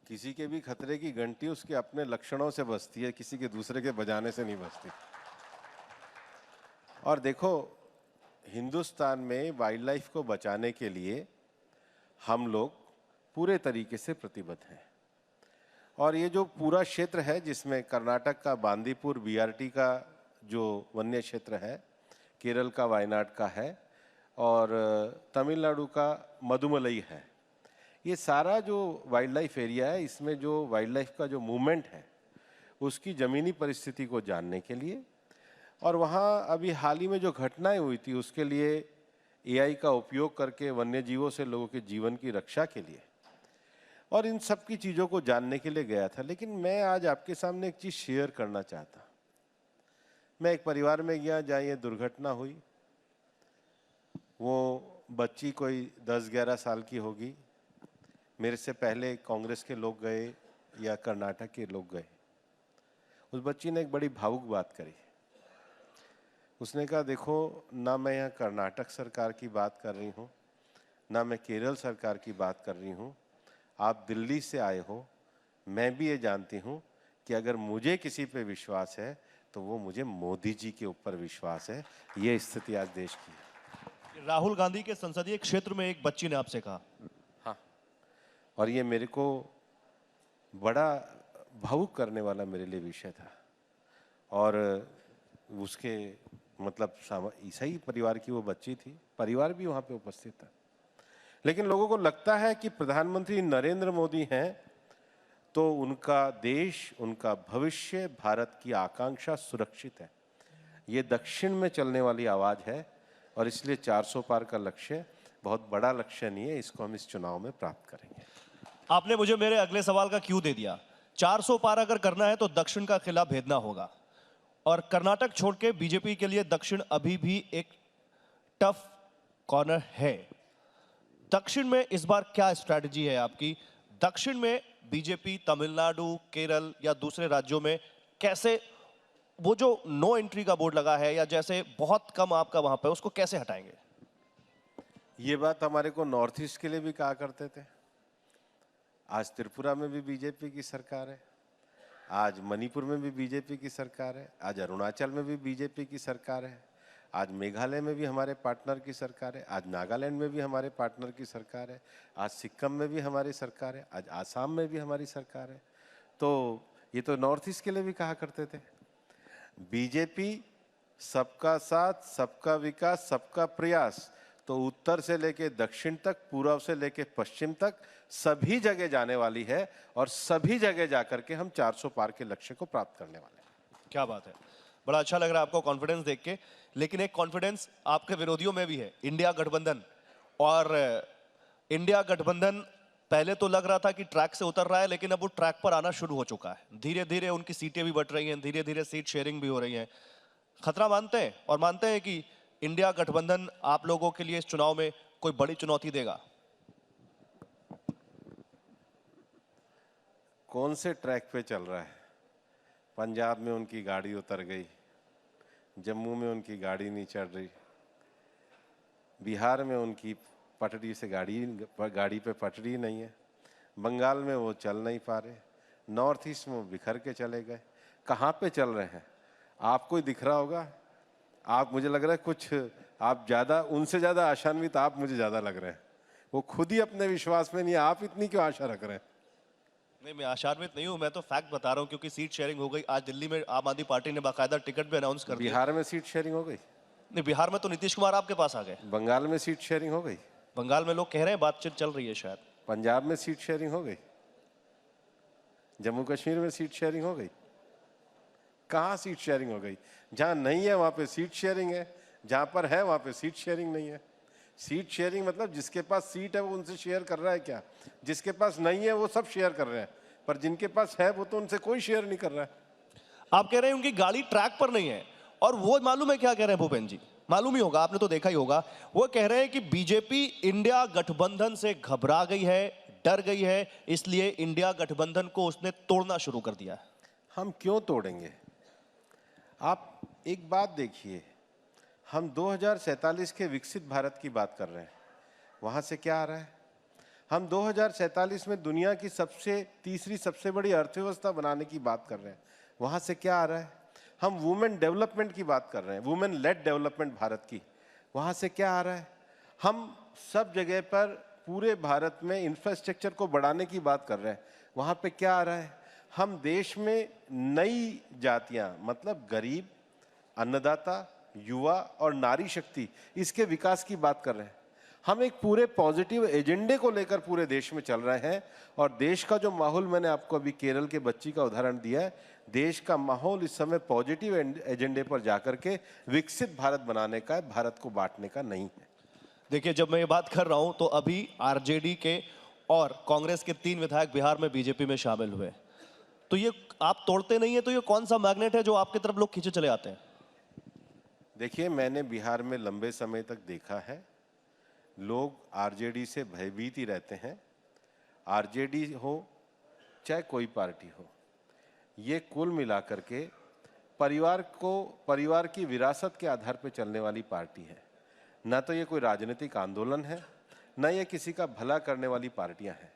किसी के भी खतरे की घंटी उसके अपने लक्षणों से बजती है, किसी के दूसरे के बजाने से नहीं बजती। और देखो, हिंदुस्तान में वाइल्ड लाइफ को बचाने के लिए हम लोग पूरे तरीके से प्रतिबद्ध हैं। और ये जो पूरा क्षेत्र है जिसमें कर्नाटक का बांदीपुर बीआरटी का जो वन्य क्षेत्र है, केरल का वायनाड का है और तमिलनाडु का मदुमलई है, ये सारा जो वाइल्ड लाइफ एरिया है, इसमें जो वाइल्ड लाइफ का जो मूवमेंट है उसकी ज़मीनी परिस्थिति को जानने के लिए, और वहाँ अभी हाल ही में जो घटनाएं हुई थी उसके लिए एआई का उपयोग करके वन्य जीवों से लोगों के जीवन की रक्षा के लिए, और इन सब की चीज़ों को जानने के लिए गया था। लेकिन मैं आज आपके सामने एक चीज़ शेयर करना चाहता। मैं एक परिवार में गया जहाँ ये दुर्घटना हुई। वो बच्ची कोई 10-11 साल की होगी। मेरे से पहले कांग्रेस के लोग गए या कर्नाटक के लोग गए। उस बच्ची ने एक बड़ी भावुक बात करी। उसने कहा, देखो, ना मैं यहाँ कर्नाटक सरकार की बात कर रही हूँ, ना मैं केरल सरकार की बात कर रही हूँ। आप दिल्ली से आए हो, मैं भी ये जानती हूँ कि अगर मुझे किसी पे विश्वास है तो वो मुझे मोदी जी के ऊपर विश्वास है। ये स्थिति आज देश की है। राहुल गांधी के संसदीय क्षेत्र में एक बच्ची ने आपसे कहा। हाँ, और ये मेरे को बड़ा भावुक करने वाला मेरे लिए विषय था। और उसके मतलब ईसाई परिवार की वो बच्ची थी, परिवार भी वहाँ पे उपस्थित था। लेकिन लोगों को लगता है कि प्रधानमंत्री नरेंद्र मोदी हैं तो उनका देश, उनका भविष्य, भारत की आकांक्षा सुरक्षित है। ये दक्षिण में चलने वाली आवाज़ है और इसलिए 400 पार का लक्ष्य बहुत बड़ा लक्ष्य नहीं है, इसको हम इस चुनाव में प्राप्त करेंगे। आपने मुझे मेरे अगले सवाल का क्यों दे दिया। 400 पार अगर करना है तो दक्षिण का किला भेदना होगा, और कर्नाटक छोड़ के बीजेपी के लिए दक्षिण अभी भी एक टफ कॉर्नर है। दक्षिण में इस बार क्या स्ट्रैटेजी है आपकी? दक्षिण में बीजेपी तमिलनाडु, केरल या दूसरे राज्यों में कैसे वो जो नो एंट्री का बोर्ड लगा है या जैसे बहुत कम आपका वहां पर, उसको कैसे हटाएंगे? ये बात हमारे को नॉर्थ ईस्ट के लिए भी कहा करते थे। आज त्रिपुरा में भी बीजेपी की सरकार है, आज मणिपुर में भी बीजेपी की सरकार है, आज अरुणाचल में भी बीजेपी की सरकार है, आज मेघालय में भी हमारे पार्टनर की सरकार है, आज नागालैंड में भी हमारे पार्टनर की सरकार है, आज सिक्किम में भी हमारी सरकार है, आज आसाम में भी हमारी सरकार है। तो ये तो नॉर्थ ईस्ट के लिए भी कहा करते थे। बीजेपी सबका साथ, सबका विकास, सबका प्रयास, तो उत्तर से लेके दक्षिण तक, पूर्व से लेके पश्चिम तक सभी जगह जाने वाली है और सभी जगह जाकर के हम 400 पार के लक्ष्य को प्राप्त करने वाले हैं। क्या बात है, बड़ा अच्छा लग रहा है आपको कॉन्फिडेंस देख के। लेकिन एक कॉन्फिडेंस आपके विरोधियों में भी है, इंडिया गठबंधन। और इंडिया गठबंधन पहले तो लग रहा था कि ट्रैक से उतर रहा है, लेकिन अब वो ट्रैक पर आना शुरू हो चुका है। धीरे धीरे उनकी सीटें भी बढ़ रही हैं, धीरे धीरे सीट शेयरिंग भी हो रही है। खतरा मानते हैं और मानते हैं कि इंडिया गठबंधन आप लोगों के लिए इस चुनाव में कोई बड़ी चुनौती देगा? कौन से ट्रैक पे चल रहा है? पंजाब में उनकी गाड़ी उतर गई, जम्मू में उनकी गाड़ी नहीं चल रही, बिहार में उनकी पटरी से गाड़ी पे पटरी नहीं है, बंगाल में वो चल नहीं पा रहे, नॉर्थ ईस्ट में वो बिखर के चले गए। कहाँ पे चल रहे हैं? आपको ही दिख रहा होगा। आप, मुझे लग रहा है कुछ आप ज़्यादा, उनसे ज़्यादा आशान्वित आप मुझे ज़्यादा लग रहे हैं। वो खुद ही अपने विश्वास में नहीं है, आप इतनी क्यों आशा रख रहे हैं? नहीं, मैं आशान्वित नहीं हूं, मैं तो फैक्ट बता रहा हूं, क्योंकि सीट शेयरिंग हो गई। आज दिल्ली में आम आदमी पार्टी ने बाकायदा टिकट भी अनाउंस कर दिया। बिहार में सीट शेयरिंग हो गई। नहीं, बिहार में तो नीतीश कुमार आपके पास आ गए। बंगाल में सीट शेयरिंग हो गई। बंगाल में लोग कह रहे हैं बातचीत चल रही है शायद। पंजाब में सीट शेयरिंग हो गई। जम्मू कश्मीर में सीट शेयरिंग हो गई। कहाँ सीट शेयरिंग हो गई? जहाँ नहीं है वहाँ पे सीट शेयरिंग है, जहाँ पर है वहाँ पे सीट शेयरिंग नहीं है। सीट शेयरिंग मतलब जिसके पास सीट है वो उनसे शेयर कर रहा है क्या? जिसके पास नहीं है वो सब शेयर कर रहे हैं, पर जिनके पास है वो तो उनसे कोई शेयर नहीं कर रहा है। आप कह रहे हैं उनकी गाड़ी ट्रैक पर नहीं है, और वो मालूम है क्या कह रहे हैं भूपेंद्र जी? मालूम ही होगा, आपने तो देखा ही होगा। वो कह रहे हैं कि बीजेपी इंडिया गठबंधन से घबरा गई है, डर गई है, इसलिए इंडिया गठबंधन को उसने तोड़ना शुरू कर दिया है। हम क्यों तोड़ेंगे? आप एक बात देखिए, हम 2047 के विकसित भारत की बात कर रहे हैं। वहाँ से क्या आ रहा है? हम 2047 में दुनिया की तीसरी सबसे बड़ी अर्थव्यवस्था बनाने की बात कर रहे हैं। वहाँ से क्या आ रहा है? हम वुमेन डेवलपमेंट की बात कर रहे हैं, वुमेन लेड डेवलपमेंट भारत की। वहाँ से क्या आ रहा है? हम सब जगह पर पूरे भारत में इंफ्रास्ट्रक्चर को बढ़ाने की बात कर रहे हैं। वहाँ पे क्या आ रहा है? हम देश में नई जातियाँ, मतलब गरीब, अन्नदाता, युवा और नारी शक्ति, इसके विकास की बात कर रहे हैं। हम एक पूरे पॉजिटिव एजेंडे को लेकर पूरे देश में चल रहे हैं और देश का जो माहौल, मैंने आपको अभी केरल के बच्ची का उदाहरण दिया है, देश का माहौल इस समय पॉजिटिव एजेंडे पर जाकर के विकसित भारत बनाने का है, भारत को बांटने का नहीं है। देखिए, जब मैं ये बात कर रहा हूं तो अभी आरजेडी के और कांग्रेस के 3 विधायक बिहार में बीजेपी में शामिल हुए। तो ये आप तोड़ते नहीं है, तो ये कौन सा मैग्नेट है जो आपकी तरफ लोग खींचे चले आते हैं? देखिए, मैंने बिहार में लंबे समय तक देखा है, लोग आरजेडी से भयभीत ही रहते हैं। आरजेडी हो चाहे कोई पार्टी हो, ये कुल मिलाकर के परिवार की विरासत के आधार पर चलने वाली पार्टी है। ना तो ये कोई राजनीतिक आंदोलन है, ना ये किसी का भला करने वाली पार्टियां हैं।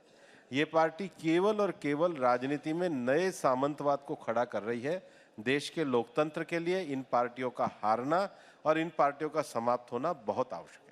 ये पार्टी केवल और केवल राजनीति में नए सामंतवाद को खड़ा कर रही है। देश के लोकतंत्र के लिए इन पार्टियों का हारना और इन पार्टियों का समाप्त होना बहुत आवश्यक है।